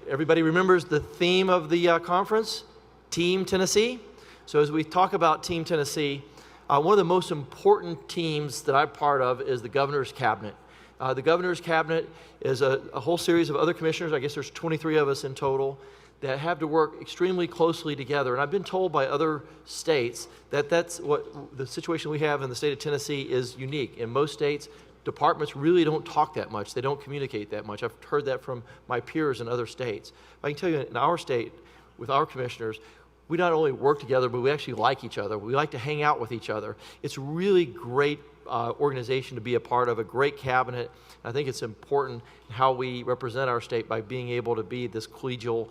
everybody remembers the theme of the conference, Team Tennessee. So as we talk about Team Tennessee, one of the most important teams that I'm part of is the Governor's Cabinet. The Governor's Cabinet is a whole series of other commissioners. I guess there's 23 of us in total that have to work extremely closely together. And I've been told by other states that that's what the situation we have in the state of Tennessee is unique. In most states, departments really don't talk that much. They don't communicate that much. I've heard that from my peers in other states. But I can tell you, in our state, with our commissioners, we not only work together, but we actually like each other. We like to hang out with each other. It's a really great organization to be a part of, a great cabinet. I think it's important how we represent our state by being able to be this collegial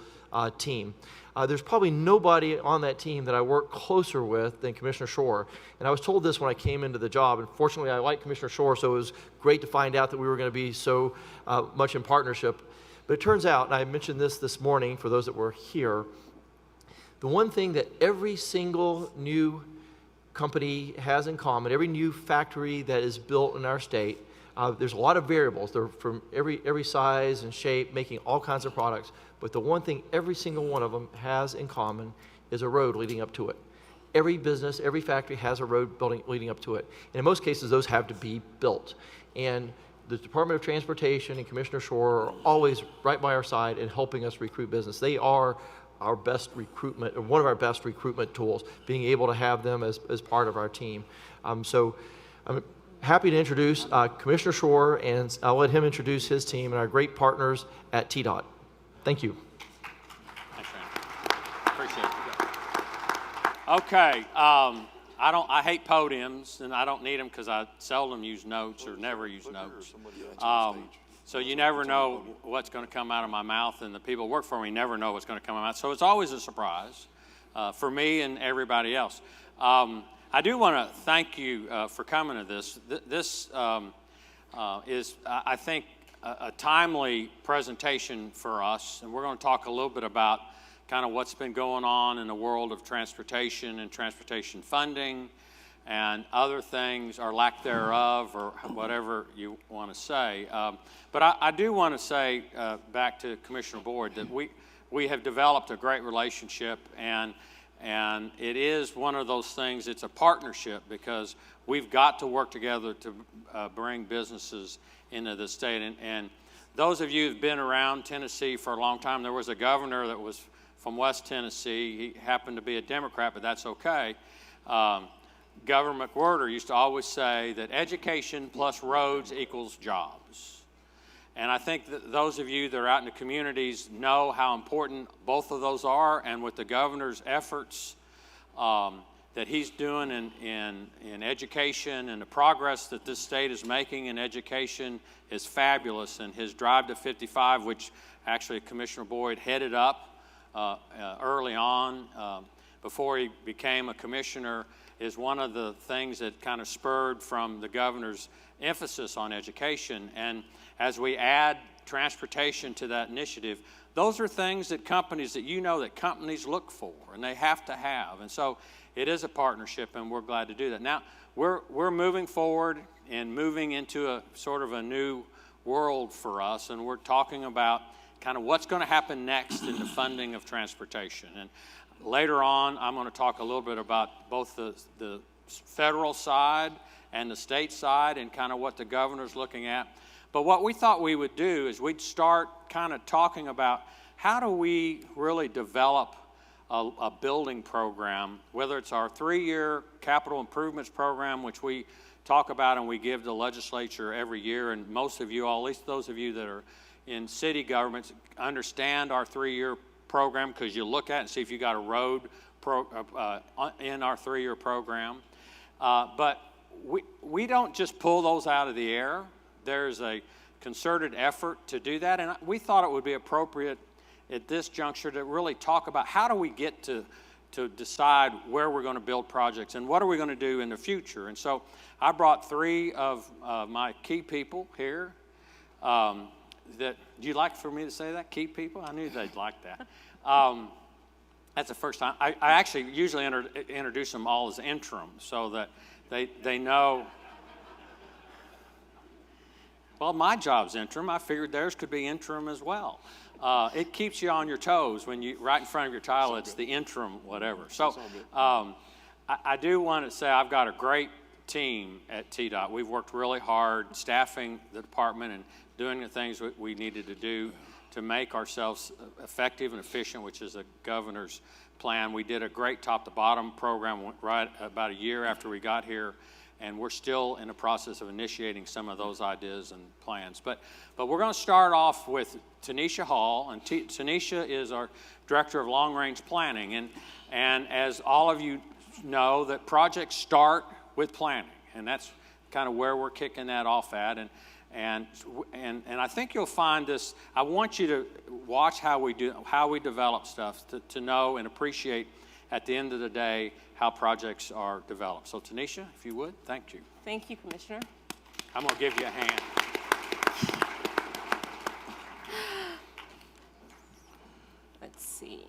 team. There's probably nobody on that team that I work closer with than Commissioner Shore. And I was told this when I came into the job. And fortunately, I like Commissioner Shore, so it was great to find out that we were going to be so much in partnership. But it turns out, and I mentioned this morning for those that were here, the one thing that every single new company has in common, every new factory that is built in our state, there's a lot of variables. They're from every size and shape, making all kinds of products. But the one thing every single one of them has in common is a road leading up to it. Every business, every factory has a road leading up to it. And in most cases, those have to be built. And the Department of Transportation and Commissioner Shore are always right by our side in helping us recruit business. They are our best recruitment, or one of our best recruitment tools, being able to have them as part of our team. So I'm happy to introduce Commissioner Shore, and I'll let him introduce his team and our great partners at TDOT. Thank you. Thanks, Randy. Appreciate it. Okay, I hate podiums, and I don't need them because I seldom use notes or never use notes. So you never know what's going to come out of my mouth, and the people who work for me never know what's going to come out of my mouth. So it's always a surprise for me and everybody else. I do want to thank you for coming to this. This is, I think, a timely presentation for us, and we're going to talk a little bit about kind of what's been going on in the world of transportation and transportation funding and other things, or lack thereof, or whatever you want to say. But I do want to say back to Commissioner Boyd that we have developed a great relationship, and it is one of those things, it's a partnership, because we've got to work together to bring businesses into the state. And those of you who've been around Tennessee for a long time, there was a governor that was from West Tennessee. He happened to be a Democrat, but that's okay. Governor McWhorter used to always say that education plus roads equals jobs. And I think that those of you that are out in the communities know how important both of those are, and with the governor's efforts that he's doing in education, and the progress that this state is making in education is fabulous. And his Drive to 55, which actually Commissioner Boyd headed up early on before he became a commissioner, is one of the things that kind of spurred from the governor's emphasis on education. And as we add transportation to that initiative, those are things that companies, that you know that companies look for and they have to have. And so it is a partnership, and we're glad to do that. Now, we're moving forward and moving into a sort of a new world for us, and we're talking about kind of what's going to happen next in the funding of transportation. And later on, I'm going to talk a little bit about both the federal side and the state side, and kind of what the governor's looking at. But what we thought we would do is we'd start kind of talking about how do we really develop a building program, whether it's our 3-year capital improvements program, which we talk about and we give the legislature every year. And most of you, at least those of you that are in city governments, understand our 3-year program, because you look at it and see if you got a road in our 3-year program. But we don't just pull those out of the air. There's a concerted effort to do that, and we thought it would be appropriate at this juncture to really talk about how do we get to decide where we're going to build projects and what are we going to do in the future. And so I brought 3 of my key people here. Do you like for me to say that? Key people? I knew they'd like that. That's the first time. I actually usually introduce them all as interim, so that they know. Well, my job's interim. I figured theirs could be interim as well. it keeps you on your toes when you, right in front of your title, it's the interim whatever. So I do want to say I've got a great team at TDOT. We've worked really hard staffing the department and doing the things we needed to do to make ourselves effective and efficient, which is a governor's plan. We did a great top-to-bottom program right about a year after we got here, and we're still in the process of initiating some of those ideas and plans. But we're going to start off with Tanisha Hall, and Tanisha is our Director of Long-Range Planning, and as all of you know, that projects start with planning, and that's kind of where we're kicking that off at, and I think you'll find this. I want you to watch how we develop stuff to know and appreciate at the end of the day how projects are developed. So Tanisha, if you would, thank you. Thank you, Commissioner. I'm going to give you a hand. Let's see.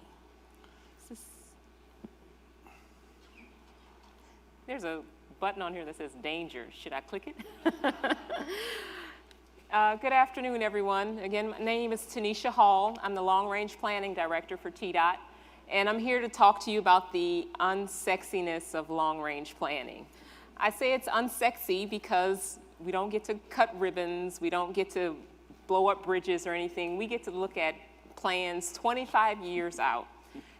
There's a button on here that says danger. Should I click it? Good afternoon, everyone. Again, my name is Tanisha Hall. I'm the Long Range Planning Director for TDOT, and I'm here to talk to you about the unsexiness of long range planning. I say it's unsexy because we don't get to cut ribbons, we don't get to blow up bridges or anything. We get to look at plans 25 years out.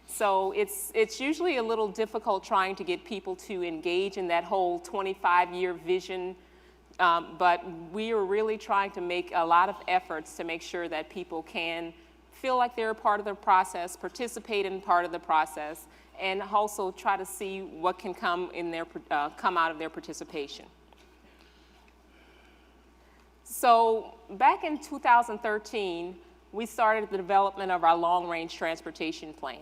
So it's usually a little difficult trying to get people to engage in that whole 25-year vision, but we are really trying to make a lot of efforts to make sure that people can feel like they're a part of the process, participate in part of the process, and also try to see what can come out of their participation. So back in 2013, we started the development of our long-range transportation plan.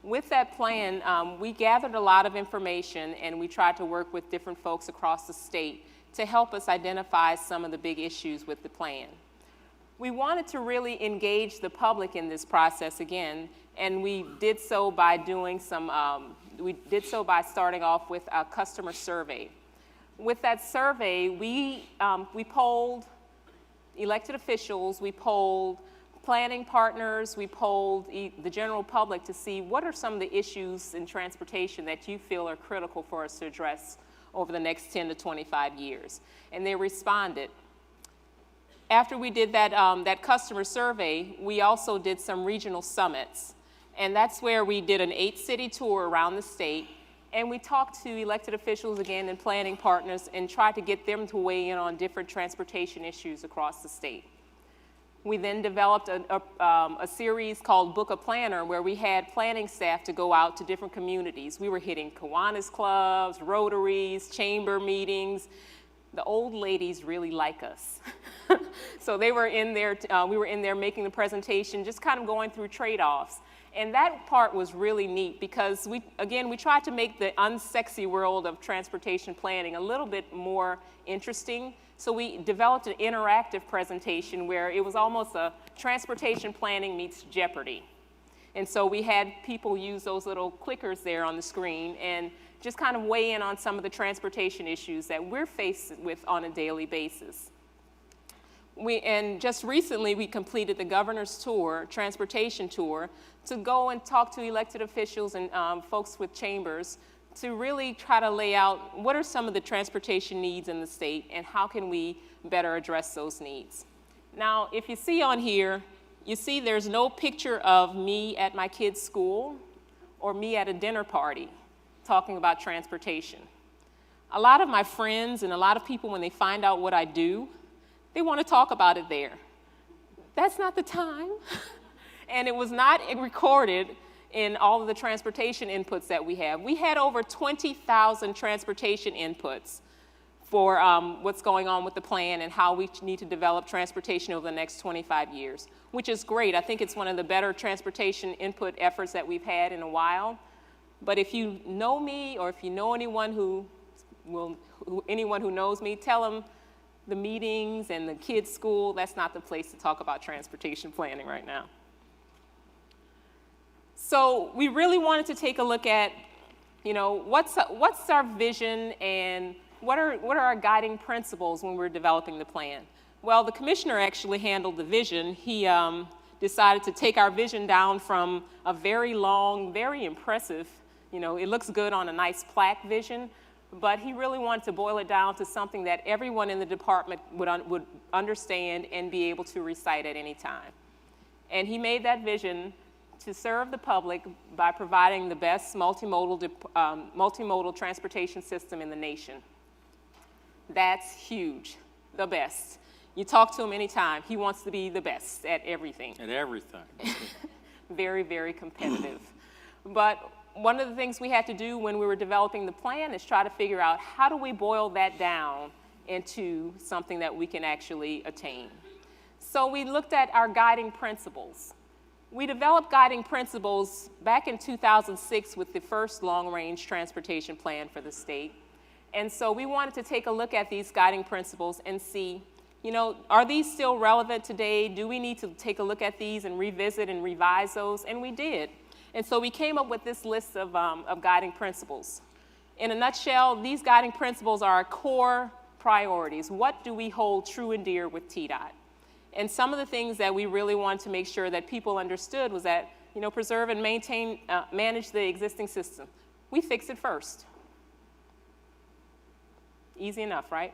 With that plan, we gathered a lot of information, and we tried to work with different folks across the state to help us identify some of the big issues with the plan. We wanted to really engage the public in this process again, and we did so by doing by starting off with a customer survey. With that survey, we polled elected officials, we polled planning partners, we polled the general public to see what are some of the issues in transportation that you feel are critical for us to address over the next 10 to 25 years. And they responded. After we did that customer survey, we also did some regional summits. And that's where we did an 8-city tour around the state, and we talked to elected officials again and planning partners and tried to get them to weigh in on different transportation issues across the state. We then developed a series called Book a Planner, where we had planning staff to go out to different communities. We were hitting Kiwanis clubs, Rotaries, chamber meetings. The old ladies really like us. So they were in there, we were in there making the presentation, just kind of going through trade-offs. And that part was really neat because we tried to make the unsexy world of transportation planning a little bit more interesting. So we developed an interactive presentation where it was almost a transportation planning meets Jeopardy. And so we had people use those little clickers there on the screen and just kind of weigh in on some of the transportation issues that we're faced with on a daily basis. And just recently we completed the governor's tour, transportation tour, to go and talk to elected officials and folks with chambers to really try to lay out what are some of the transportation needs in the state and how can we better address those needs. Now, if you see on here, you see there's no picture of me at my kid's school or me at a dinner party talking about transportation. A lot of my friends and a lot of people, when they find out what I do, they want to talk about it there. That's not the time. And it was not recorded in all of the transportation inputs that we have. We had over 20,000 transportation inputs for what's going on with the plan and how we need to develop transportation over the next 25 years, which is great. I think it's one of the better transportation input efforts that we've had in a while. But if you know me or if you know anyone who knows me, tell them the meetings and the kids' school, that's not the place to talk about transportation planning right now. So we really wanted to take a look at, what's our vision and what are our guiding principles when we're developing the plan? Well, the commissioner actually handled the vision. He decided to take our vision down from a very long, very impressive, it looks good on a nice plaque vision, but he really wanted to boil it down to something that everyone in the department would understand and be able to recite at any time. And he made that vision to serve the public by providing the best multimodal transportation system in the nation. That's huge, the best. You talk to him anytime, he wants to be the best at everything. At everything. Very, very competitive. But one of the things we had to do when we were developing the plan is try to figure out how do we boil that down into something that we can actually attain. So we looked at our guiding principles. We developed guiding principles back in 2006 with the first long-range transportation plan for the state. And so we wanted to take a look at these guiding principles and see, are these still relevant today? Do we need to take a look at these and revisit and revise those? And we did. And so we came up with this list of guiding principles. In a nutshell, these guiding principles are our core priorities. What do we hold true and dear with TDOT? And some of the things that we really wanted to make sure that people understood was that, preserve and manage the existing system. We fix it first. Easy enough, right?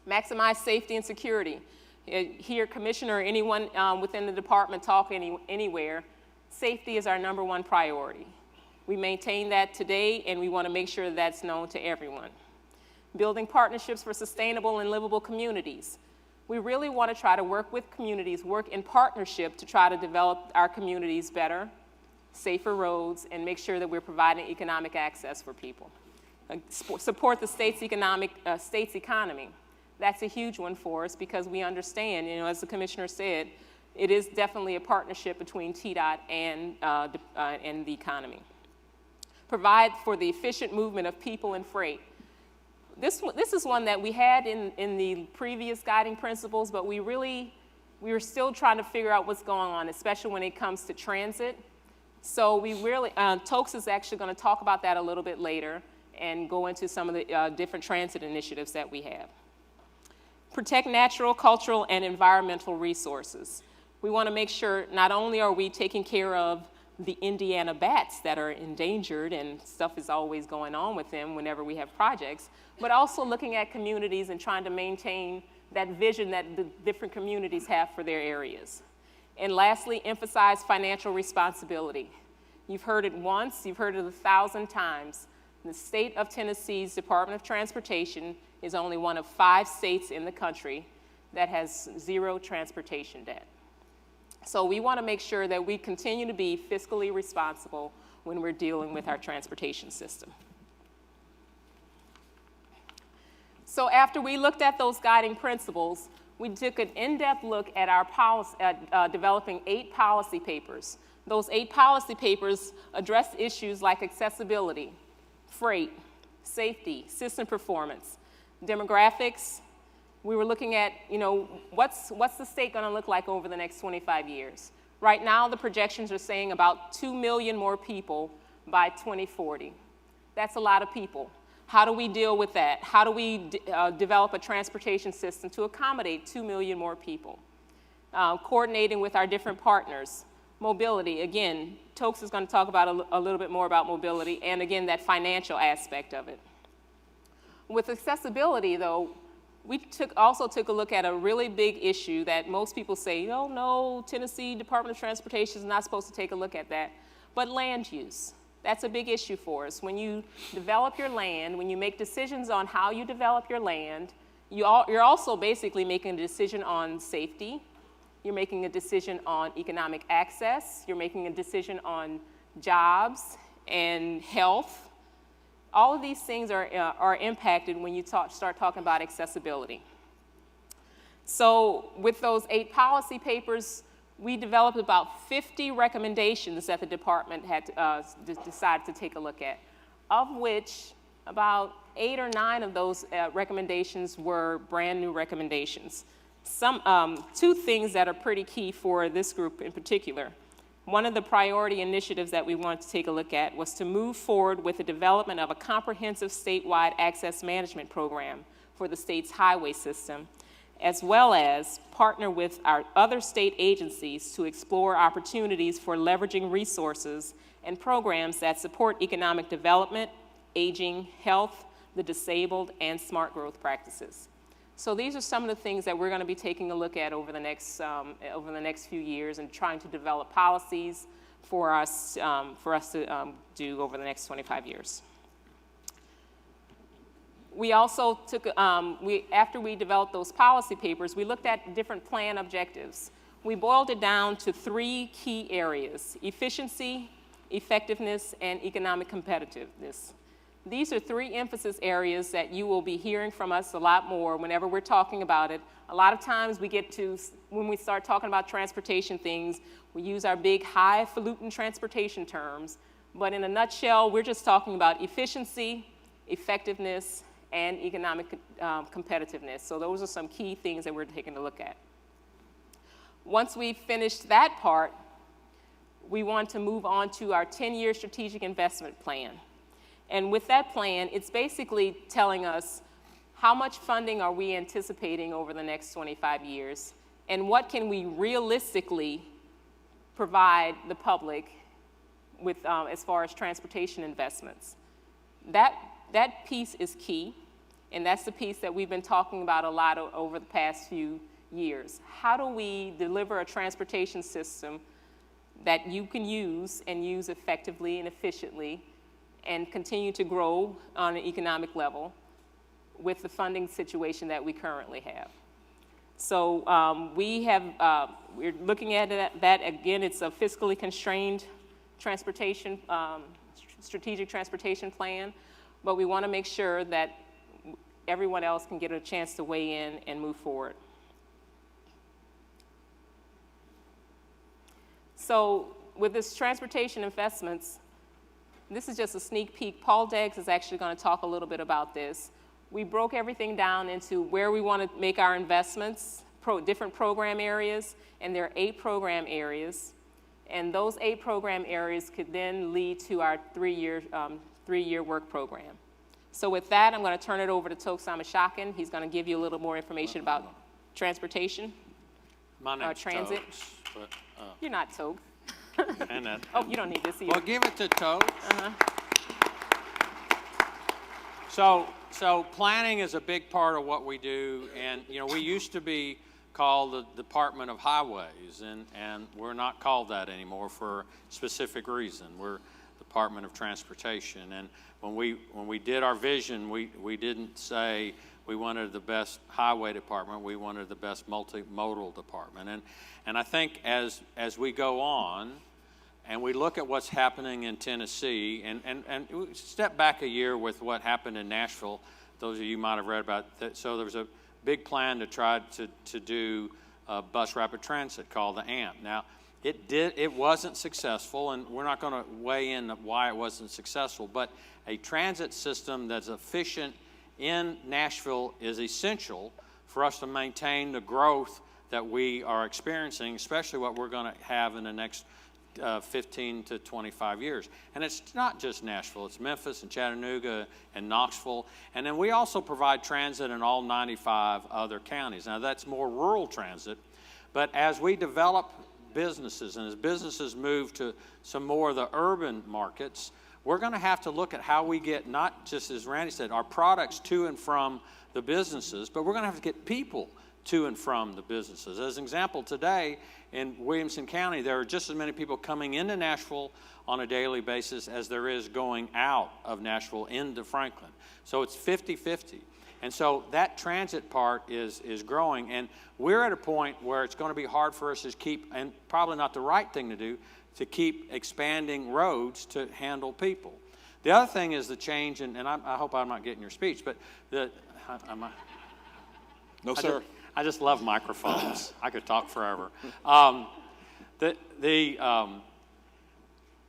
Maximize safety and security. Hear Commissioner or anyone within the department talk anywhere, safety is our #1 priority. We maintain that today, and we want to make sure that's known to everyone. Building partnerships for sustainable and livable communities. We really want to try to work with communities, work in partnership to try to develop our communities better, safer roads, and make sure that we're providing economic access for people. Support the state's economy. That's a huge one for us because we understand, as the Commissioner said, it is definitely a partnership between TDOT and the economy. Provide for the efficient movement of people and freight. This is one that we had in the previous guiding principles, but we were still trying to figure out what's going on, especially when it comes to transit. So we really, Tokes is actually going to talk about that a little bit later and go into some of the different transit initiatives that we have. Protect natural, cultural, and environmental resources. We want to make sure not only are we taking care of the Indiana bats that are endangered and stuff is always going on with them whenever we have projects, but also looking at communities and trying to maintain that vision that the different communities have for their areas. And lastly, emphasize financial responsibility. You've heard it once, you've heard it 1,000 times. The state of Tennessee's Department of Transportation is only one of 5 states in the country that has 0 transportation debt. So we want to make sure that we continue to be fiscally responsible when we're dealing with our transportation system. So after we looked at those guiding principles, we took an in-depth look at our policy, developing 8 policy papers. Those 8 policy papers addressed issues like accessibility, freight, safety, system performance, demographics. We were looking at, what's the state going to look like over the next 25 years? Right now, the projections are saying about 2 million more people by 2040. That's a lot of people. How do we deal with that? How do we develop a transportation system to accommodate 2 million more people? Coordinating with our different partners. Mobility, again, Tokes is going to talk about a little bit more about mobility, and again, that financial aspect of it. With accessibility, though, we also took a look at a really big issue that most people say, oh no, Tennessee Department of Transportation is not supposed to take a look at that, but land use. That's a big issue for us. When you develop your land, when you make decisions on how you develop your land, you're also basically making a decision on safety, you're making a decision on economic access, you're making a decision on jobs and health. All of these things are impacted when you start talking about accessibility. So with those 8 policy papers, we developed about 50 recommendations that the department had decided to take a look at, of which about 8 or 9 of those recommendations were brand new recommendations. 2 things that are pretty key for this group in particular. One of the priority initiatives that we wanted to take a look at was to move forward with the development of a comprehensive statewide access management program for the state's highway system, as well as partner with our other state agencies to explore opportunities for leveraging resources and programs that support economic development, aging, health, the disabled, and smart growth practices. So these are some of the things that we're going to be taking a look at over the next few years and trying to develop policies for us to do over the next 25 years. We also took, after we developed those policy papers, we looked at different plan objectives. We boiled it down to 3 key areas: efficiency, effectiveness, and economic competitiveness. These are 3 emphasis areas that you will be hearing from us a lot more whenever we're talking about it. A lot of times when we start talking about transportation things, we use our big highfalutin transportation terms, but in a nutshell, we're just talking about efficiency, effectiveness, and economic competitiveness. So those are some key things that we're taking a look at. Once we've finished that part, we want to move on to our 10-year strategic investment plan. And with that plan, it's basically telling us how much funding are we anticipating over the next 25 years, and what can we realistically provide the public with as far as transportation investments. That piece is key, and that's the piece that we've been talking about a lot over the past few years. How do we deliver a transportation system that you can use and use effectively and efficiently and continue to grow on an economic level with the funding situation that we currently have? So we're looking at that. Again, it's a fiscally constrained transportation, strategic transportation plan, but we want to make sure that everyone else can get a chance to weigh in and move forward. So with this transportation investments, this is just a sneak peek. Paul Deggs is actually going to talk a little bit about this. We broke everything down into where we want to make our investments, different program areas, and there are 8 program areas. And those 8 program areas could then lead to our 3-year work program. So with that, I'm going to turn it over to Tog Samashakin. He's going to give you a little more information about transportation. My name's transit. Togs, but, You're not Tog. and that, Oh, you don't need this either. well, give it to Togs. So planning is a big part of what we do, and we used to be called the Department of Highways, and we're not called that anymore for a specific reason. We're Department of Transportation, and when we did our vision, we didn't say we wanted the best highway department. We wanted the best multimodal department, and I think as we go on, and we look at what's happening in Tennessee, and we step back a year with what happened in Nashville. Those of you might have read about that. So there was a big plan to try to do bus rapid transit called the AMP. Now, it wasn't successful, and we're not going to weigh in why it wasn't successful, but a transit system that's efficient in Nashville is essential for us to maintain the growth that we are experiencing, especially what we're going to have in the next 15 to 25 years. And it's not just Nashville, it's Memphis and Chattanooga and Knoxville. And then we also provide transit in all 95 other counties. Now that's more rural transit, but as we develop businesses and as businesses move to some more of the urban markets, we're going to have to look at how we get, not just as Randy said, our products to and from the businesses, but we're going to have to get people to and from the businesses. As an example, today in Williamson County, there are just as many people coming into Nashville on a daily basis as there is going out of Nashville into Franklin. So it's 50-50. And so that transit part is growing, and we're at a point where it's going to be hard for us to keep, and probably not the right thing to do, to keep expanding roads to handle people. The other thing is the change, and I hope I'm not getting your speech, but No, sir. I just love microphones. I could talk forever.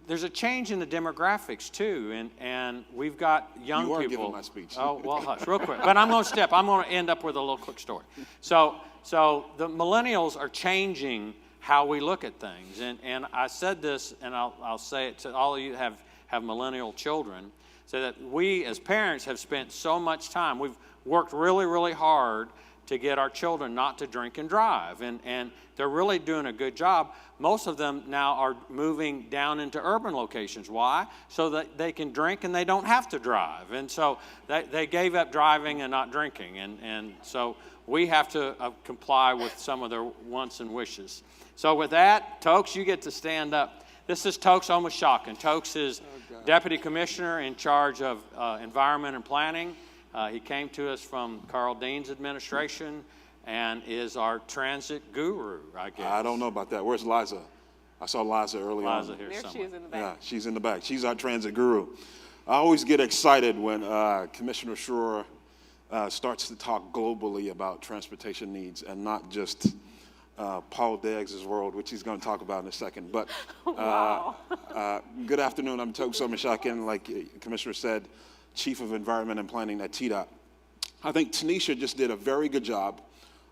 There's a change in the demographics too, and we've got young people. You are giving my speech. Oh, well, hush, real quick. But I'm going to end up with a little quick story. So the millennials are changing how we look at things, and I said this, and I'll say it to all of you who have millennial children, so that we as parents have spent so much time. We've worked really, really hard to get our children not to drink and drive. And they're really doing a good job. Most of them now are moving down into urban locations. Why? So that they can drink and they don't have to drive. And so they gave up driving and not drinking. And so we have to comply with some of their wants and wishes. So with that, Tokes, you get to stand up. This is Tokes Omashawkin. Tokes is Deputy Commissioner in charge of Environment and Planning. He came to us from Carl Dean's administration and is our transit guru, I guess. I don't know about that. Where's Liza? I saw Liza earlier on. Liza here There somewhere. she is in the back. Yeah, she's in the back. She's our transit guru. I always get excited when Commissioner Schroer starts to talk globally about transportation needs and not just Paul Deggs' world, which he's going to talk about in a second. But Wow. good afternoon. I'm Tokes Omashawkin, like Commissioner said, Chief of Environment and Planning at TDOT. I think Tanisha just did a very good job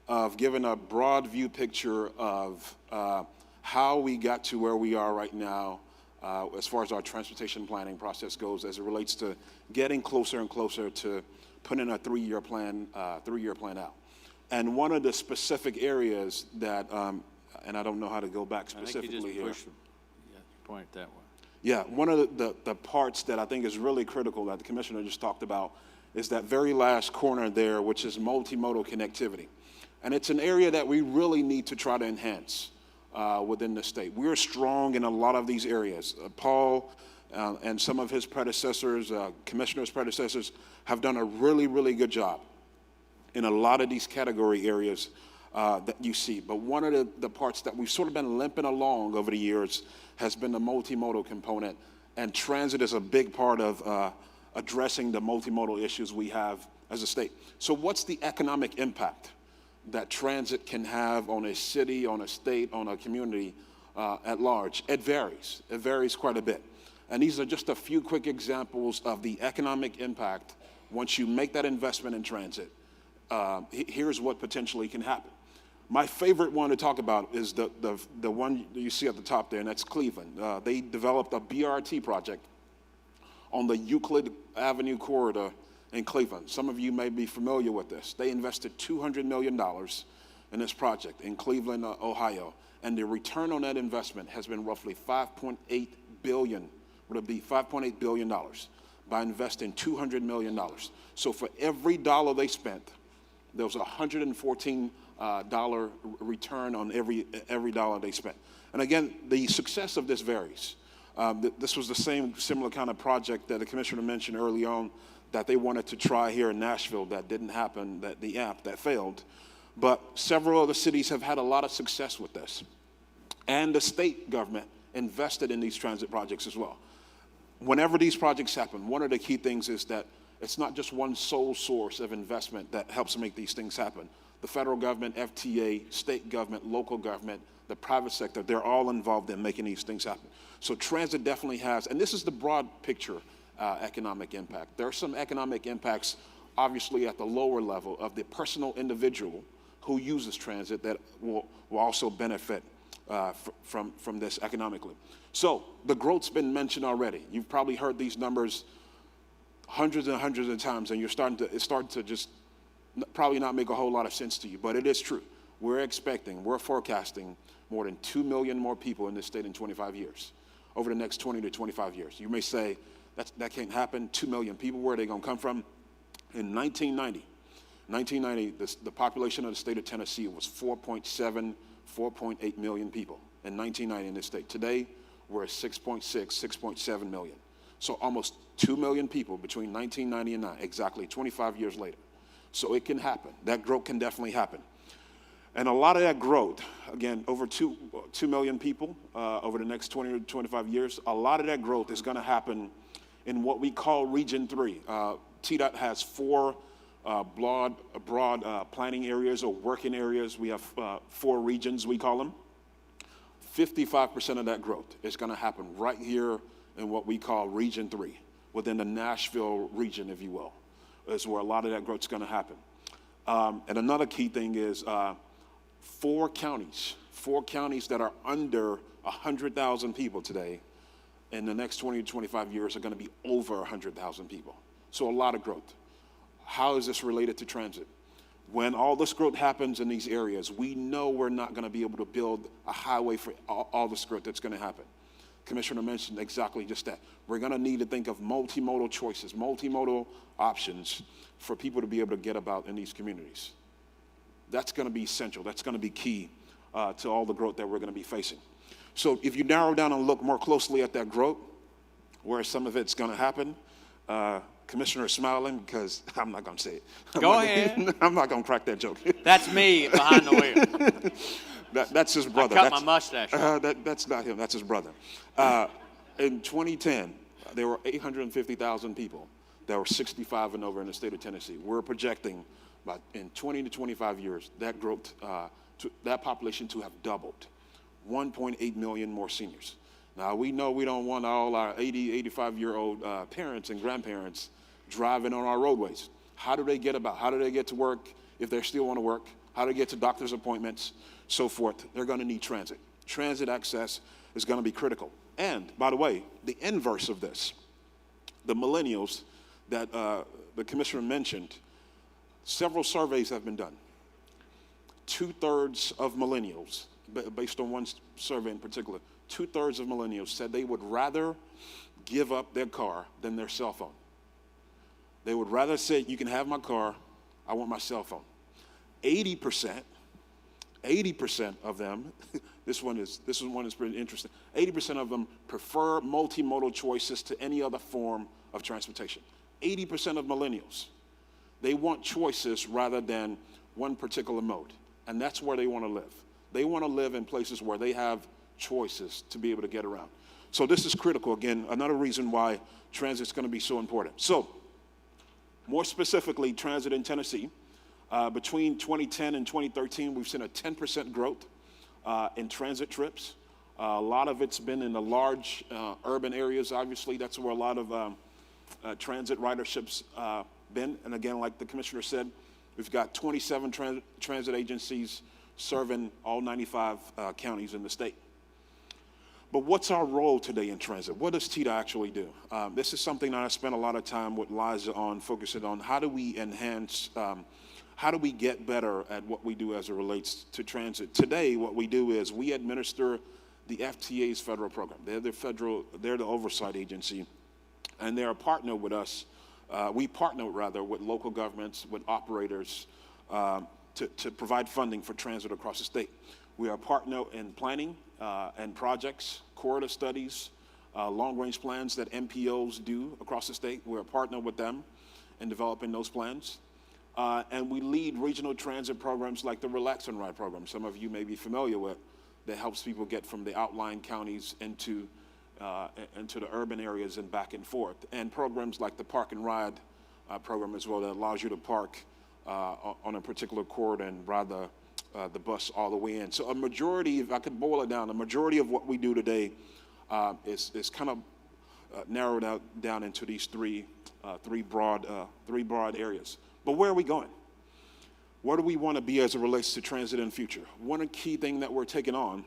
of giving a broad view picture of how we got to where we are right now as far as our transportation planning process goes, as it relates to getting closer and closer to putting a three-year plan out. And one of the specific areas that, and I don't know how to go back specifically I think you here. just point it that way. Yeah, one of the parts that I think is really critical that the Commissioner just talked about is that very last corner there, which is multimodal connectivity. And it's an area that we really need to try to enhance within the state. We're strong in a lot of these areas. Paul and some of his predecessors, Commissioner's predecessors, have done a really, really good job in a lot of these category areas that you see. But one of the parts that we've sort of been limping along over the years has been the multimodal component, and transit is a big part of addressing the multimodal issues we have as a state. So what's the economic impact that transit can have on a city, on a state, on a community at large? It varies. It varies quite a bit. And these are just a few quick examples of the economic impact once you make that investment in transit. Here's what potentially can happen. My favorite one to talk about is the one you see at the top there, and that's Cleveland. They developed a BRT project on the Euclid Avenue corridor in Cleveland. Some of you may be familiar with this. They invested $200 million in this project in Cleveland, Ohio, and the return on that investment has been roughly $5.8 billion. Would it be $5.8 billion by investing $200 million? So for every dollar they spent, there was $114 return on every dollar they spent. And again, the success of this varies. This was the similar kind of project that the Commissioner mentioned early on that they wanted to try here in Nashville that didn't happen, that failed. But several other cities have had a lot of success with this. And the state government invested in these transit projects as well. Whenever these projects happen, one of the key things is that it's not just one sole source of investment that helps make these things happen. The federal government, FTA, state government, local government, the private sector, they're all involved in making these things happen. So transit definitely has, and this is the broad picture economic impact. There are some economic impacts, obviously, at the lower level of the personal individual who uses transit that will also benefit from this economically. So the growth's been mentioned already. You've probably heard these numbers hundreds and hundreds of times, and it's starting to just probably not make a whole lot of sense to you, but it is true. We're forecasting more than 2 million more people in this state in 25 years, over the next 20 to 25 years. You may say, that can't happen, 2 million people, where are they going to come from? In 1990, the population of the state of Tennessee was 4.8 million people in 1990 in this state. Today, we're at 6.7 million. So almost 2 million people between 1990 and now, exactly 25 years later. So it can happen. That growth can definitely happen. And a lot of that growth, again, over 2 million people over the next 20 to 25 years, a lot of that growth is going to happen in what we call Region 3. TDOT has 4 broad planning areas or working areas. We have 4 regions, we call them. 55% of that growth is going to happen right here in what we call Region 3, within the Nashville region, if you will, is where a lot of that growth is going to happen. And another key thing is 4 counties that are under 100,000 people today, in the next 20 to 25 years are going to be over 100,000 people. So a lot of growth. How is this related to transit? When all this growth happens in these areas, we know we're not going to be able to build a highway for all this growth that's going to happen. Commissioner mentioned exactly just that. We're going to need to think of multimodal choices, multimodal options for people to be able to get about in these communities. That's going to be essential. That's going to be key to all the growth that we're going to be facing. So if you narrow down and look more closely at that growth, where some of it's going to happen, Commissioner is smiling because I'm not going to say it. Go ahead. I'm not going to crack that joke. That's me behind the wheel. That's his brother. I cut my mustache. That's not him. That's his brother. In 2010, there were 850,000 people that were 65 and over in the state of Tennessee. We're projecting in 20 to 25 years that growth, that population to have doubled. 1.8 million more seniors. Now, we know we don't want all our 80, 85-year-old parents and grandparents driving on our roadways. How do they get about? How do they get to work if they still want to work? How do they get to doctor's appointments, so forth? They're going to need transit. Transit access is going to be critical. And, by the way, the inverse of this, the millennials that the commissioner mentioned, several surveys have been done. 2/3 of millennials, based on one survey in particular, 2/3 of millennials said they would rather give up their car than their cell phone. They would rather say, you can have my car, I want my cell phone. 80% of them, this one is pretty interesting, 80% of them prefer multimodal choices to any other form of transportation. 80% of millennials, they want choices rather than one particular mode. And that's where they want to live. They want to live in places where they have choices to be able to get around. So this is critical. Again, another reason why transit is going to be so important. So more specifically, transit in Tennessee, between 2010 and 2013, we've seen a 10% growth in transit trips. A lot of it's been in the large urban areas, obviously. That's where a lot of transit riderships been. And again, like the commissioner said, we've got 27 transit agencies serving all 95 counties in the state. But what's our role today in transit? What does TITA actually do? This is something that I spent a lot of time with Liza on, focusing on how do we enhance, how do we get better at what we do as it relates to transit? Today, what we do is we administer the FTA's federal program. They're the oversight agency, and they're a partner with us. We partner, rather, with local governments, with operators, to provide funding for transit across the state. We are a partner in planning and projects, corridor studies, long-range plans that MPOs do across the state. We're a partner with them in developing those plans. And we lead regional transit programs like the Relax and Ride program, some of you may be familiar with, that helps people get from the outlying counties into the urban areas and back and forth. And programs like the Park and Ride program as well, that allows you to park on a particular corridor and ride the bus all the way in. So a majority, if I could boil it down, a majority of what we do today is kind of narrowed out down into these three broad areas. But where are we going? Where do we want to be as it relates to transit in the future? One key thing that we're taking on,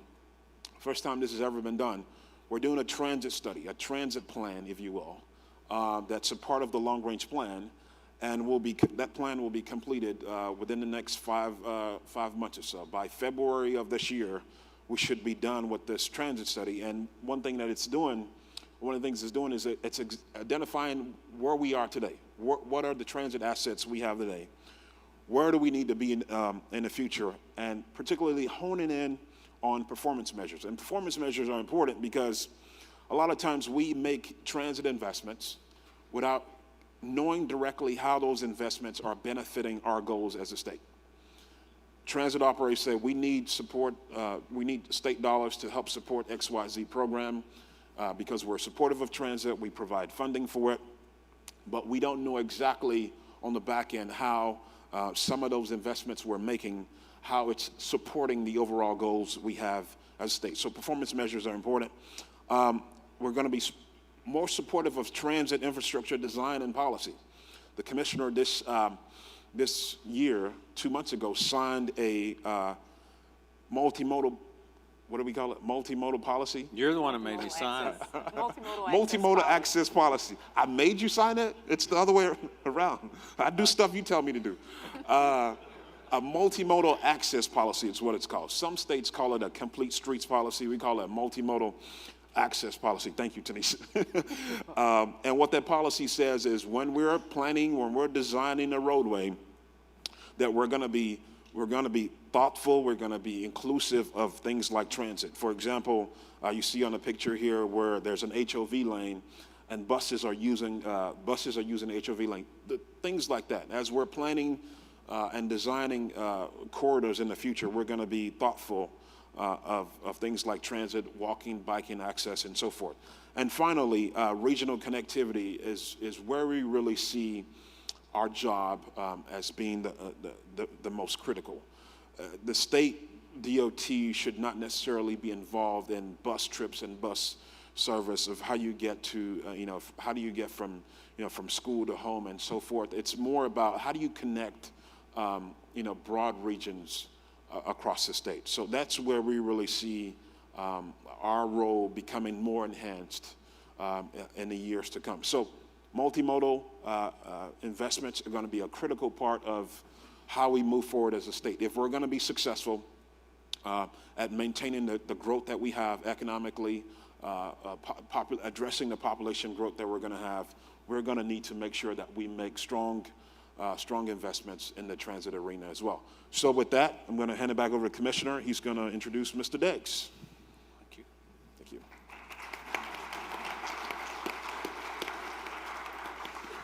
first time this has ever been done, we're doing a transit study, a transit plan, if you will, that's a part of the long-range plan. And that plan will be completed within the next 5 months or so. By February of this year, we should be done with this transit study. And one of the things it's doing is it's identifying where we are today. What are the transit assets we have today? Where do we need to be in the future? And particularly honing in on performance measures. And performance measures are important because a lot of times we make transit investments without knowing directly how those investments are benefiting our goals as a state. Transit operators say we need support, we need state dollars to help support XYZ program because we're supportive of transit, we provide funding for it, but we don't know exactly on the back end how some of those investments we're making, how it's supporting the overall goals we have as a state. So performance measures are important. We're going to be more supportive of transit infrastructure design and policy. The commissioner this year, 2 months ago, signed a multimodal, what do we call it? Multimodal policy? You're the one that made me sign it. Multimodal access policy. I made you sign it? It's the other way around. I do stuff you tell me to do. A multimodal access policy is what it's called. Some states call it a complete streets policy. We call it a multimodal access policy. Thank you, Tanisha. And what that policy says is when we're planning, when we're designing a roadway, that we're going to be thoughtful, we're going to be inclusive of things like transit. For example, you see on the picture here where there's an HOV lane and buses are using the HOV lane, things like that. As we're planning and designing corridors in the future, we're going to be thoughtful of things like transit, walking, biking access, and so forth. And finally, regional connectivity is where we really see our job as being the most critical. The state DOT should not necessarily be involved in bus trips and bus service of how you get to, how do you get from school to home and so forth. It's more about how do you connect, broad regions across the state. So that's where we really see our role becoming more enhanced in the years to come. So multimodal investments are going to be a critical part of how we move forward as a state. If we're going to be successful at maintaining the growth that we have economically, addressing the population growth that we're going to have, we're going to need to make sure that we make strong investments in the transit arena as well. So with that, I'm going to hand it back over to the Commissioner. He's going to introduce Mr. Deggs. Thank you.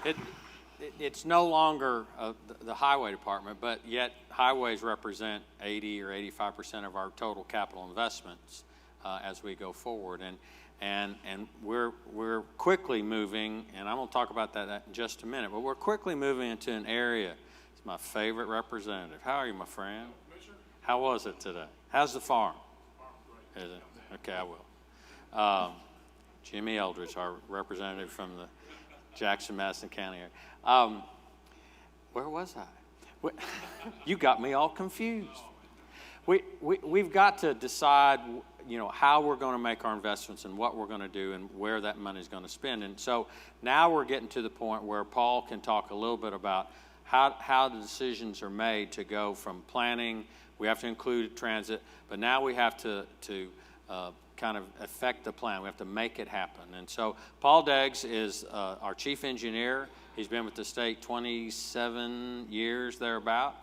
Thank you. It's no longer the highway department, but yet highways represent 80 or 85% of our total capital investments as we go forward. And we're quickly moving, and I'm going to talk about that in just a minute, but we're quickly moving into an area. It's my favorite representative. How are you, my friend? How was it today? How's the farm? Is it? Okay, I will. Jimmy Eldridge, our representative from the Jackson, Madison County area. Where was I? You got me all confused. We've got to decide, how we're going to make our investments and what we're going to do and where that money is going to spend. And so now we're getting to the point where Paul can talk a little bit about how the decisions are made to go from planning. We have to include transit, but now we have to kind of affect the plan. We have to make it happen. And so Paul Deggs is our chief engineer. He's been with the state 27 years, thereabout.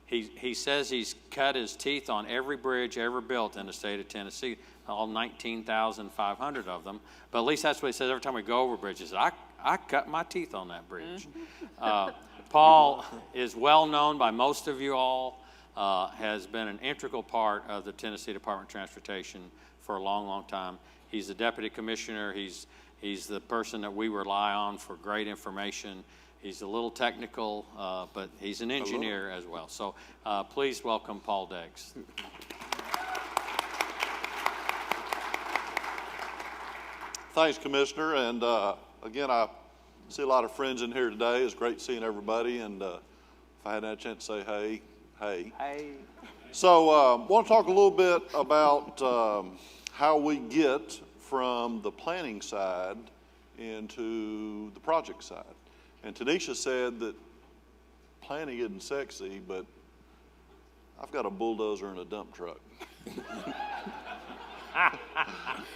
He says he's cut his teeth on every bridge ever built in the state of Tennessee, all 19,500 of them. But at least that's what he says every time we go over bridges. I cut my teeth on that bridge. Paul is well known by most of you all, has been an integral part of the Tennessee Department of Transportation for a long, long time. He's the deputy commissioner. He's the person that we rely on for great information. He's a little technical, but he's an engineer as well. So please welcome Paul Deggs. Thanks, Commissioner. And again, I see a lot of friends in here today. It's great seeing everybody. And if I hadn't had a chance to say hey, hey. Hey. So I want to talk a little bit about how we get from the planning side into the project side. And Tanisha said that planning isn't sexy, but I've got a bulldozer and a dump truck.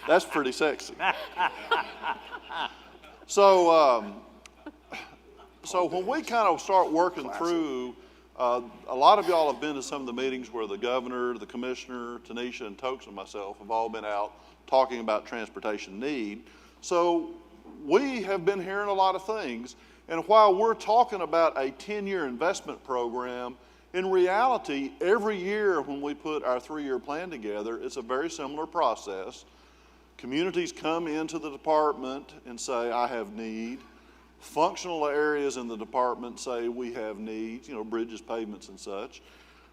That's pretty sexy. So when we kind of start working through, a lot of y'all have been to some of the meetings where the governor, the commissioner, Tanisha, and Tokes and myself have all been out talking about transportation need. So we have been hearing a lot of things. And while we're talking about a 10-year investment program, in reality, every year when we put our 3-year plan together, it's a very similar process. Communities come into the department and say, I have need. Functional areas in the department say we have needs, bridges, pavements, and such.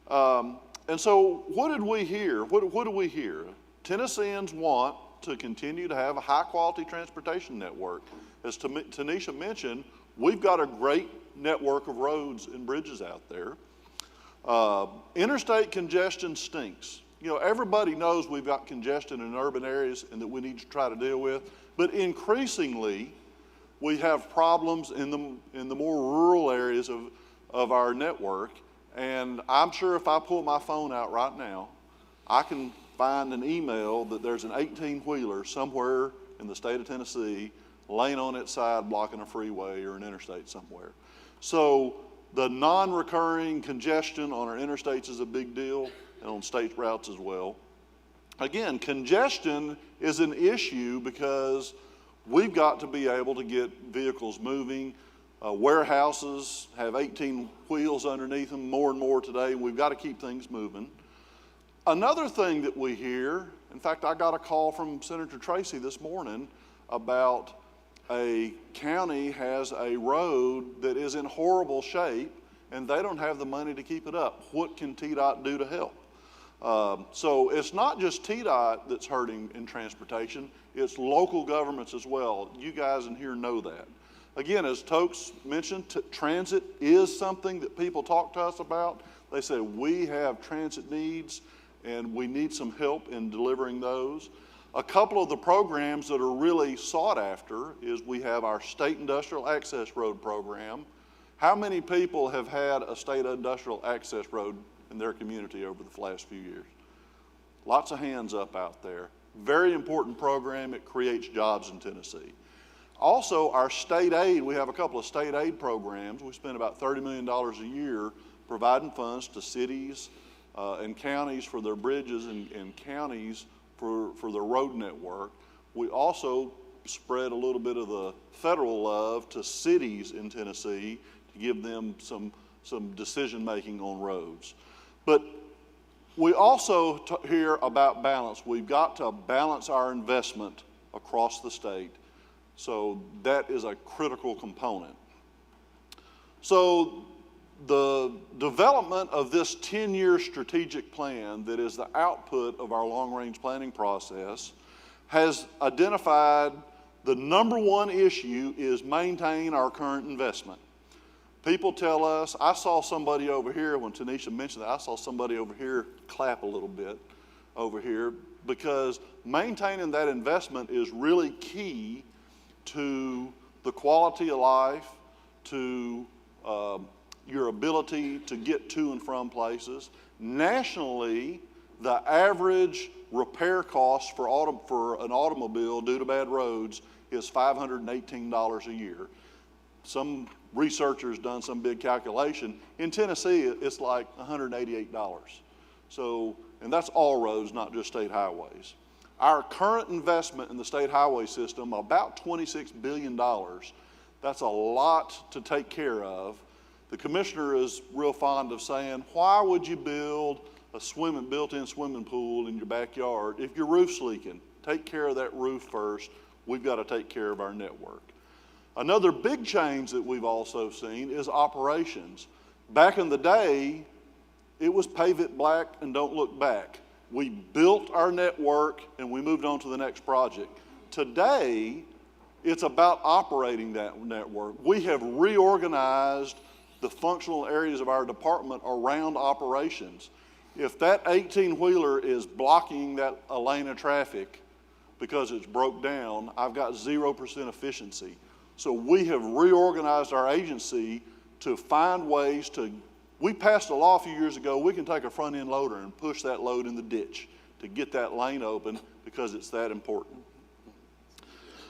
And so what did we hear? What do we hear? Tennesseans want to continue to have a high-quality transportation network. As Tanisha mentioned, we've got a great network of roads and bridges out there. Interstate congestion stinks. Everybody knows we've got congestion in urban areas and that we need to try to deal with, but increasingly we have problems in the more rural areas of our network, And I'm sure if I pull my phone out right now, I can find an email that there's an 18-wheeler somewhere in the state of Tennessee laying on its side blocking a freeway or an interstate somewhere. So the non-recurring congestion on our interstates is a big deal, and on state routes as well. Again, congestion is an issue because we've got to be able to get vehicles moving. Warehouses have 18 wheels underneath them, more and more today. We've got to keep things moving. Another thing that we hear, in fact, I got a call from Senator Tracy this morning about a county has a road that is in horrible shape and they don't have the money to keep it up. What can TDOT do to help? So it's not just TDOT that's hurting in transportation, it's local governments as well. You guys in here know that. Again, as Tokes mentioned, transit is something that people talk to us about. They say we have transit needs and we need some help in delivering those. A couple of the programs that are really sought after is we have our State Industrial Access Road program. How many people have had a state industrial access road in their community over the last few years? Lots of hands up out there. Very important program. It creates jobs in Tennessee. Also, our state aid, we have a couple of state aid programs. We spend about $30 million a year providing funds to cities and counties for their bridges and counties for their road network. We also spread a little bit of the federal love to cities in Tennessee to give them some decision making on roads. But we also hear about balance. We've got to balance our investment across the state. So that is a critical component. So the development of this 10-year strategic plan that is the output of our long-range planning process has identified the number one issue is maintain our current investment. People tell us, I saw somebody over here, when Tanisha mentioned that, I saw somebody over here clap a little bit over here because maintaining that investment is really key to the quality of life, to your ability to get to and from places. Nationally, the average repair cost for an automobile due to bad roads is $518 a year. Some researchers done some big calculation. In Tennessee, it's like $188. So, and that's all roads, not just state highways. Our current investment in the state highway system, about $26 billion. That's a lot to take care of. The commissioner is real fond of saying, why would you build a built-in swimming pool in your backyard if your roof's leaking? Take care of that roof first. We've got to take care of our network. Another big change that we've also seen is operations. Back in the day, it was pave it black and don't look back. We built our network and we moved on to the next project. Today, it's about operating that network. We have reorganized the functional areas of our department around operations. If that 18-wheeler is blocking a lane of traffic because it's broke down, I've got 0% efficiency. So we have reorganized our agency to find ways to, we passed a law a few years ago, we can take a front end loader and push that load in the ditch to get that lane open because it's that important.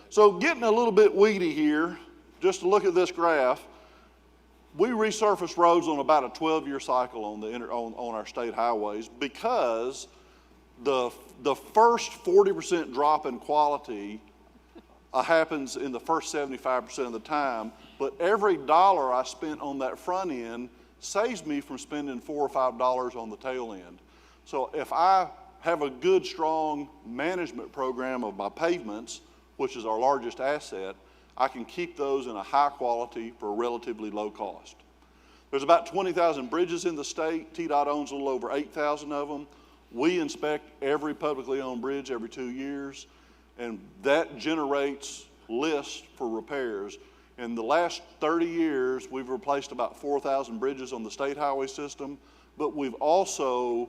So getting a little bit weedy here, just to look at this graph, we resurface roads on about a 12-year cycle on our state highways because the first 40% drop in quality happens in the first 75% of the time, but every dollar I spent on that front end saves me from spending $4 or $5 on the tail end. So if I have a good, strong management program of my pavements, which is our largest asset, I can keep those in a high quality for a relatively low cost. There's about 20,000 bridges in the state. TDOT owns a little over 8,000 of them. We inspect every publicly owned bridge every 2 years, and that generates lists for repairs. In the last 30 years, we've replaced about 4,000 bridges on the state highway system, but we've also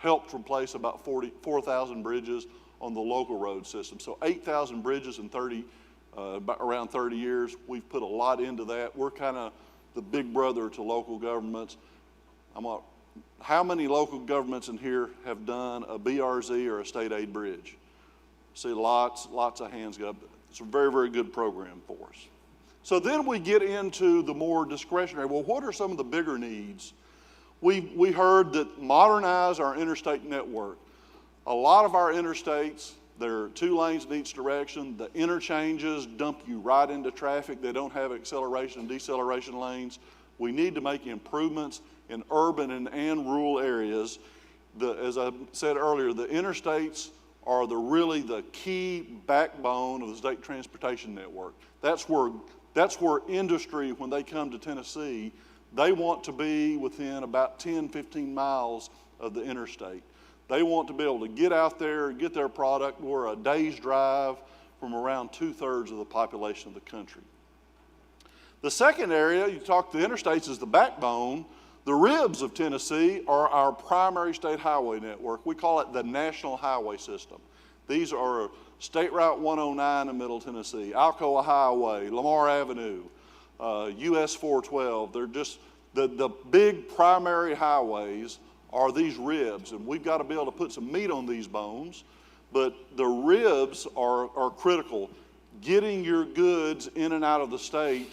helped replace about 4,000 bridges on the local road system. So 8,000 bridges in around 30 years. We've put a lot into that. We're kind of the big brother to local governments. how many local governments in here have done a BRZ or a state aid bridge? See lots of hands go up. It's a very, very good program for us. So then we get into the more discretionary. Well, what are some of the bigger needs? We heard that modernize our interstate network. A lot of our interstates, there are 2 lanes in each direction. The interchanges dump you right into traffic. They don't have acceleration and deceleration lanes. We need to make improvements in urban and rural areas. As I said earlier, the interstates are really the key backbone of the state transportation network. That's where industry, when they come to Tennessee, they want to be within about 10, 15 miles of the interstate. They want to be able to get out there and get their product. We're a day's drive from around 2/3 of the population of the country. The second area, you talk the interstates is the backbone. The ribs of Tennessee are our primary state highway network. We call it the National Highway System. These are State Route 109 in Middle Tennessee, Alcoa Highway, Lamar Avenue, US 412. They're just the big primary highways are these ribs, and we've got to be able to put some meat on these bones, but the ribs are critical. Getting your goods in and out of the state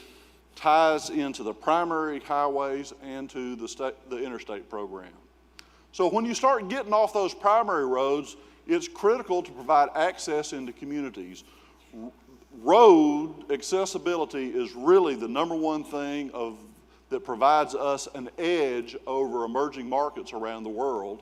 ties into the primary highways and to the interstate program. So when you start getting off those primary roads, it's critical to provide access into communities. Road accessibility is really the number one thing that provides us an edge over emerging markets around the world.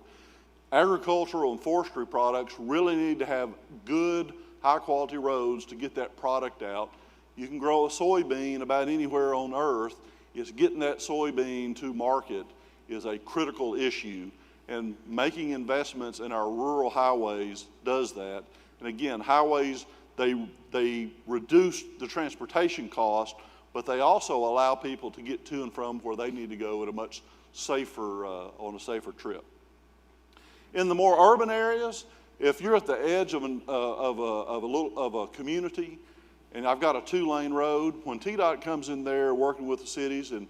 Agricultural and forestry products really need to have good, high-quality roads to get that product out. You can grow a soybean about anywhere on earth. It's getting that soybean to market is a critical issue, and making investments in our rural highways does that. And again, highways, they reduce the transportation cost, but they also allow people to get to and from where they need to go at a much safer, on a safer trip. In the more urban areas, if you're at the edge of a community, and I've got a 2-lane road, when TDOT comes in there working with the cities and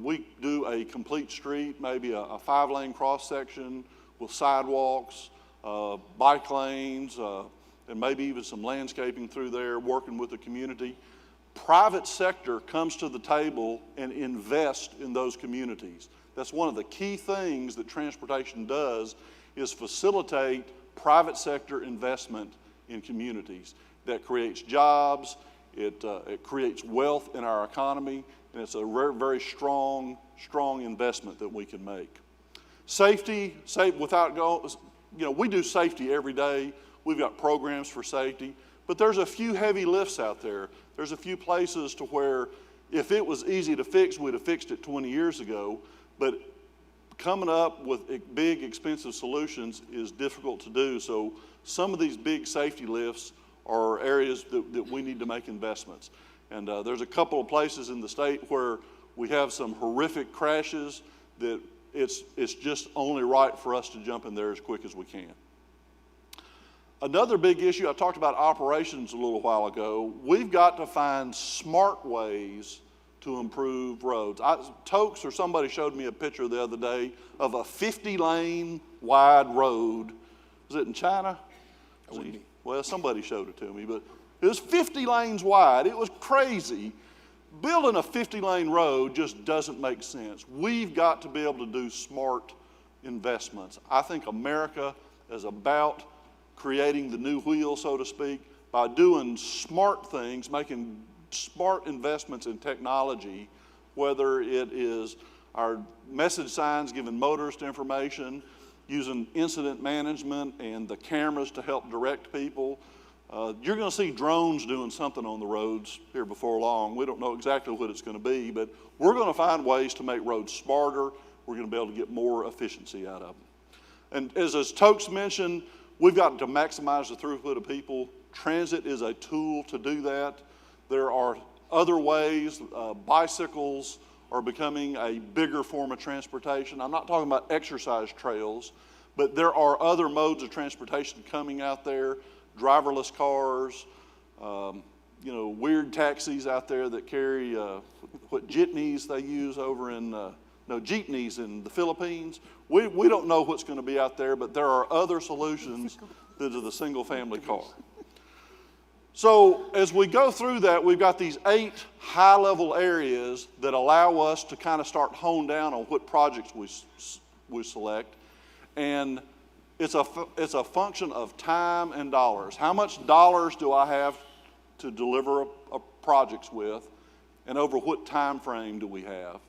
we do a complete street, maybe a 5-lane cross section with sidewalks, bike lanes, and maybe even some landscaping through there, working with the community. Private sector comes to the table and invests in those communities. That's one of the key things that transportation does, is facilitate private sector investment in communities. That creates jobs, it creates wealth in our economy, and it's a very strong investment that we can make. Safety, we do safety every day. We've got programs for safety, but there's a few heavy lifts out there. There's a few places to where if it was easy to fix, we'd have fixed it 20 years ago, but coming up with big, expensive solutions is difficult to do. So some of these big safety lifts are areas that we need to make investments. And there's a couple of places in the state where we have some horrific crashes that it's just only right for us to jump in there as quick as we can. Another big issue, I talked about operations a little while ago. We've got to find smart ways to improve roads. Tokes or somebody showed me a picture the other day of a 50-lane wide road. Was it in China? Well, somebody showed it to me, but it was 50 lanes wide. It was crazy. Building a 50-lane road just doesn't make sense. We've got to be able to do smart investments. I think America is about creating the new wheel, so to speak, by doing smart things, making smart investments in technology, whether it is our message signs giving motorists information, using incident management and the cameras to help direct people. You're going to see drones doing something on the roads here before long. We don't know exactly what it's going to be, but we're going to find ways to make roads smarter. We're going to be able to get more efficiency out of them. And as Tokes mentioned, we've got to maximize the throughput of people. Transit is a tool to do that. There are other ways. Bicycles are becoming a bigger form of transportation. I'm not talking about exercise trails, but there are other modes of transportation coming out there. Driverless cars, weird taxis out there that carry what jitneys they use over in jeepneys in the Philippines. We don't know what's going to be out there, but there are other solutions than to the single-family car. So as we go through that, we've got these 8 high-level areas that allow us to kind of start hone down on what projects we select. And it's a function of time and dollars. How much dollars do I have to deliver a projects with, and over what time frame do we have?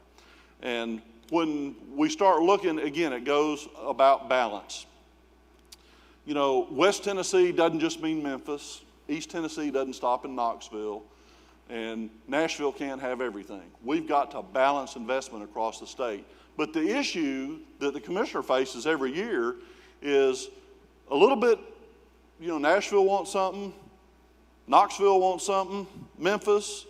And when we start looking, again, it goes about balance. You know, West Tennessee doesn't just mean Memphis. East Tennessee doesn't stop in Knoxville, and Nashville can't have everything. We've got to balance investment across the state. But the issue that the commissioner faces every year is a little bit, you know, Nashville wants something, Knoxville wants something, Memphis,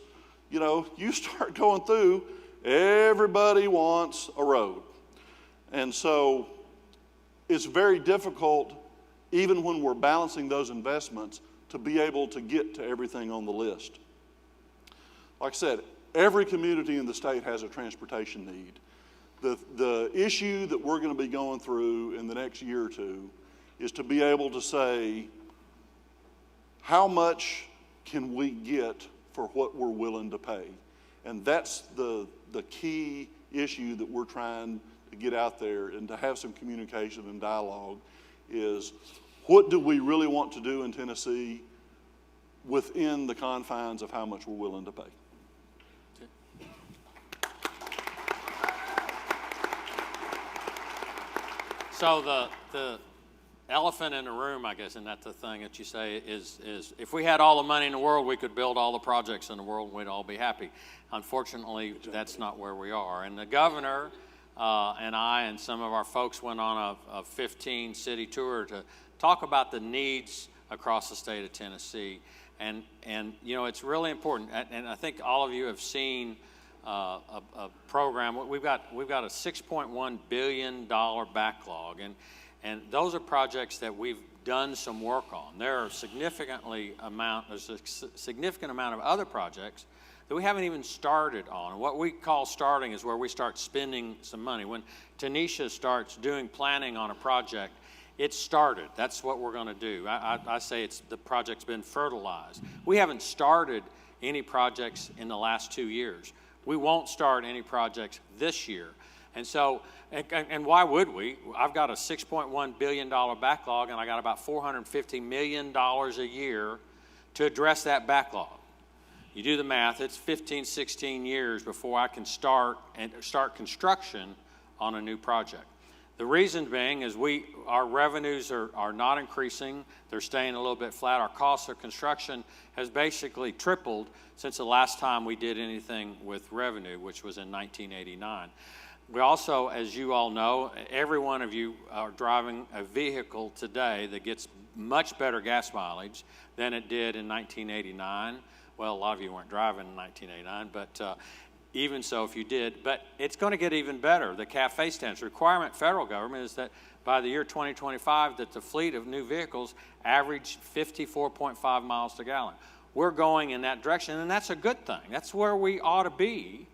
you know, you start going through, everybody wants a road. And so it's very difficult, even when we're balancing those investments, to be able to get to everything on the list. Like I said, every community in the state has a transportation need. The issue that we're going to be going through in the next year or two is to be able to say, how much can we get for what we're willing to pay? And that's the key issue that we're trying to get out there and to have some communication and dialogue is, what do we really want to do in Tennessee within the confines of how much we're willing to pay? So the elephant in the room, I guess, and that's the thing that you say, is if we had all the money in the world, we could build all the projects in the world and we'd all be happy. Unfortunately, that's not where we are. And the governor and I and some of our folks went on a 15-city tour to talk about the needs across the state of Tennessee. And you know, it's really important. And I think all of you have seen a program. We've got a $6.1 billion backlog, and those are projects that we've done some work on. There's a significant amount of other projects that we haven't even started on. And what we call starting is where we start spending some money. When Tanisha starts doing planning on a project, it's started. That's what we're going to do. I say the project's been fertilized. We haven't started any projects in the last 2 years. We won't start any projects this year. And so, and why would we? I've got a $6.1 billion backlog, and I got about $450 million a year to address that backlog. You do the math, it's 15, 16 years before I can start construction on a new project. The reason being is our revenues are not increasing. They're staying a little bit flat. Our cost of construction has basically tripled since the last time we did anything with revenue, which was in 1989. We also, as you all know, every one of you are driving a vehicle today that gets much better gas mileage than it did in 1989. Well, a lot of you weren't driving in 1989, but even so, if you did, but it's going to get even better. The CAFE standards requirement, federal government, is that by the year 2025, that the fleet of new vehicles average 54.5 miles per gallon. We're going in that direction, and that's a good thing. That's where we ought to be.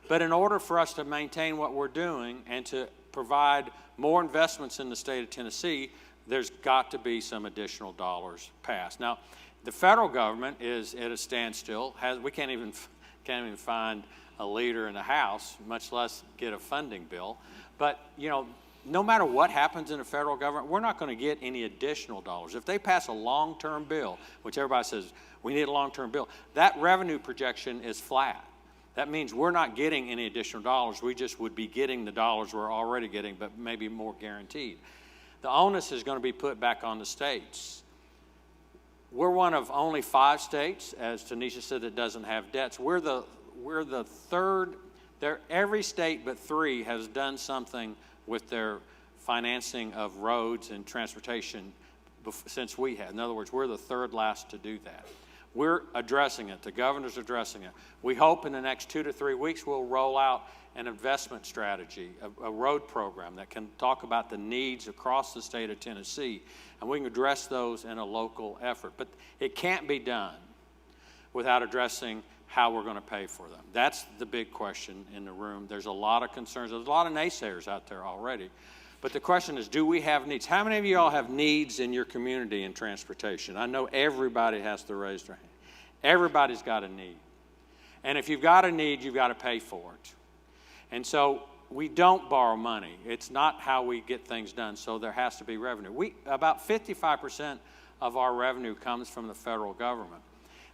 But in order for us to maintain what we're doing and to provide more investments in the state of Tennessee, there's got to be some additional dollars passed. Now, the federal government is at a standstill. We can't even find a leader in the House, much less get a funding bill. But, you know, no matter what happens in the federal government, we're not going to get any additional dollars. If they pass a long-term bill, which everybody says we need a long-term bill, that revenue projection is flat. That means we're not getting any additional dollars. We just would be getting the dollars we're already getting, but maybe more guaranteed. The onus is going to be put back on the states. We're one of only 5 states, as Tanisha said, that doesn't have debts. We're the third. Every state but 3 has done something with their financing of roads and transportation since we had. In other words, we're the third last to do that. We're addressing it. The governor's addressing it. We hope in the next 2 to 3 weeks we'll roll out an investment strategy, a road program that can talk about the needs across the state of Tennessee, and we can address those in a local effort. But it can't be done without addressing how we're going to pay for them. That's the big question in the room. There's a lot of concerns. There's a lot of naysayers out there already. But the question is, do we have needs? How many of you all have needs in your community in transportation? I know everybody has to raise their hand. Everybody's got a need. And if you've got a need, you've got to pay for it. And so we don't borrow money. It's not how we get things done, so there has to be revenue. About 55% of our revenue comes from the federal government.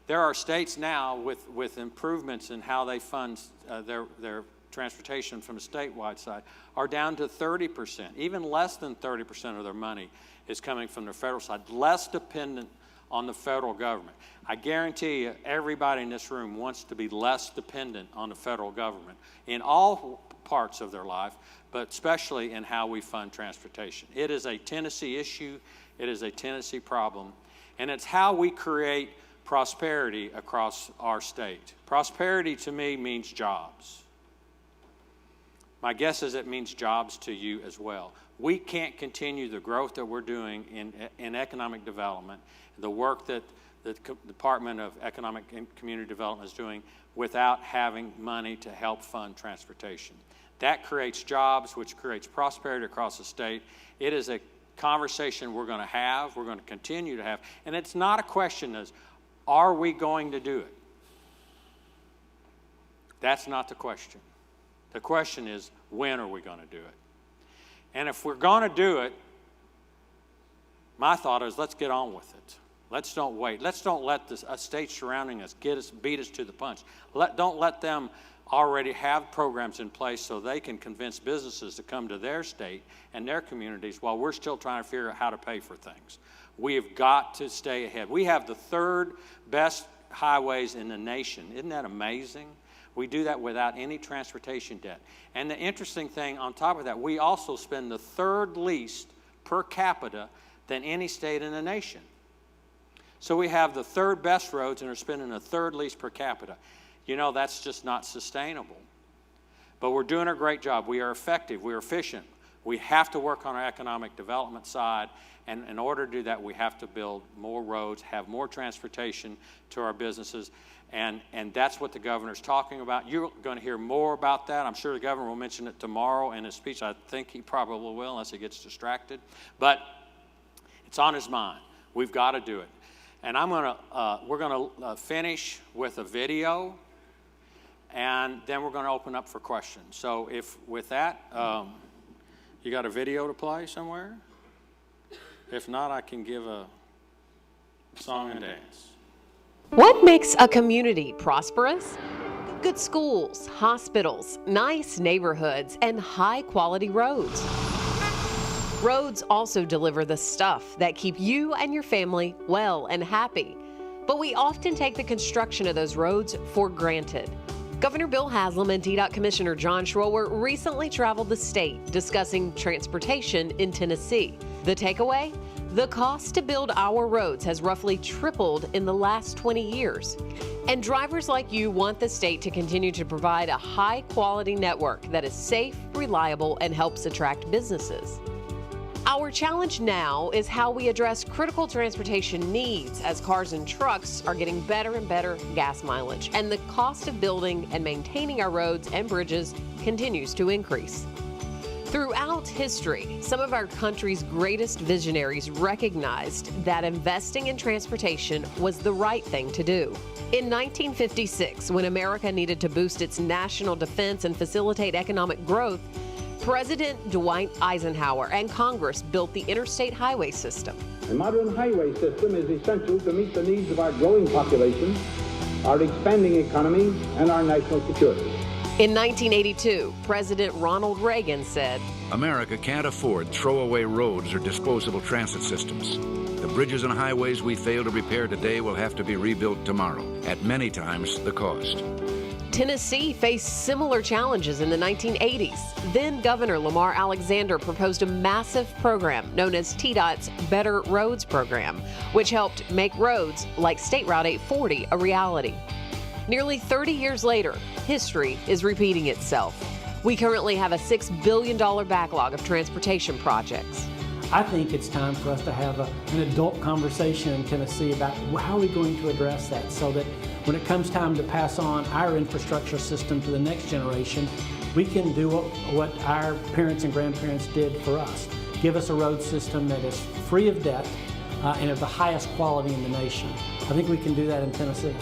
There are states now with improvements in how they fund their transportation from the statewide side are down to 30%. Even less than 30% of their money is coming from the federal side, less dependent on the federal government. I guarantee you everybody in this room wants to be less dependent on the federal government in all parts of their life, but especially in how we fund transportation. It is a Tennessee issue. It is a Tennessee problem. And it's how we create prosperity across our state. Prosperity to me means jobs. My guess is it means jobs to you as well. We can't continue the growth that we're doing in economic development, the work that the Department of Economic and Community Development is doing without having money to help fund transportation. That creates jobs, which creates prosperity across the state. It is a conversation we're going to have, we're going to continue to have, and it's not a question of, are we going to do it? That's not the question. The question is, when are we going to do it? And if we're going to do it, my thought is, let's get on with it. Let's don't wait. Let's don't let the states surrounding us beat us to the punch. Don't let them already have programs in place so they can convince businesses to come to their state and their communities while we're still trying to figure out how to pay for things. We have got to stay ahead. We have the third best highways in the nation. Isn't that amazing? We do that without any transportation debt. And the interesting thing on top of that, we also spend the third least per capita than any state in the nation. So we have the third best roads and are spending the third least per capita. You know, that's just not sustainable. But we're doing a great job. We are effective. We are efficient. We have to work on our economic development side. And in order to do that, we have to build more roads, have more transportation to our businesses. And that's what the governor's talking about. You're going to hear more about that. I'm sure the governor will mention it tomorrow in his speech. I think he probably will, unless he gets distracted. But it's on his mind. We've got to do it. And we're going to finish with a video, and then we're going to open up for questions. So with that, you got a video to play somewhere? If not, I can give a song and dance. What makes a community prosperous? Good schools, hospitals, nice neighborhoods, and high-quality roads. Roads also deliver the stuff that keep you and your family well and happy. But we often take the construction of those roads for granted. Governor Bill Haslam and Dept Commissioner John Schroer recently traveled the state discussing transportation in Tennessee. The takeaway? The cost to build our roads has roughly tripled in the last 20 years. And drivers like you want the state to continue to provide a high-quality network that is safe, reliable, and helps attract businesses. Our challenge now is how we address critical transportation needs as cars and trucks are getting better and better gas mileage, and the cost of building and maintaining our roads and bridges continues to increase. Throughout history, some of our country's greatest visionaries recognized that investing in transportation was the right thing to do. In 1956, when America needed to boost its national defense and facilitate economic growth, President Dwight Eisenhower and Congress built the Interstate highway system. A modern highway system is essential to meet the needs of our growing population, our expanding economy, and our national security. In 1982, President Ronald Reagan said, America can't afford throwaway roads or disposable transit systems. The bridges and highways we fail to repair today will have to be rebuilt tomorrow, at many times the cost. Tennessee faced similar challenges in the 1980s. Then Governor Lamar Alexander proposed a massive program known as TDOT's Better Roads Program, which helped make roads like State Route 840 a reality. Nearly 30 years later, history is repeating itself. We currently have a $6 billion backlog of transportation projects. I think it's time for us to have an adult conversation in Tennessee about how are we going to address that so that when it comes time to pass on our infrastructure system to the next generation, we can do what our parents and grandparents did for us. Give us a road system that is free of debt and of the highest quality in the nation. I think we can do that in Tennessee.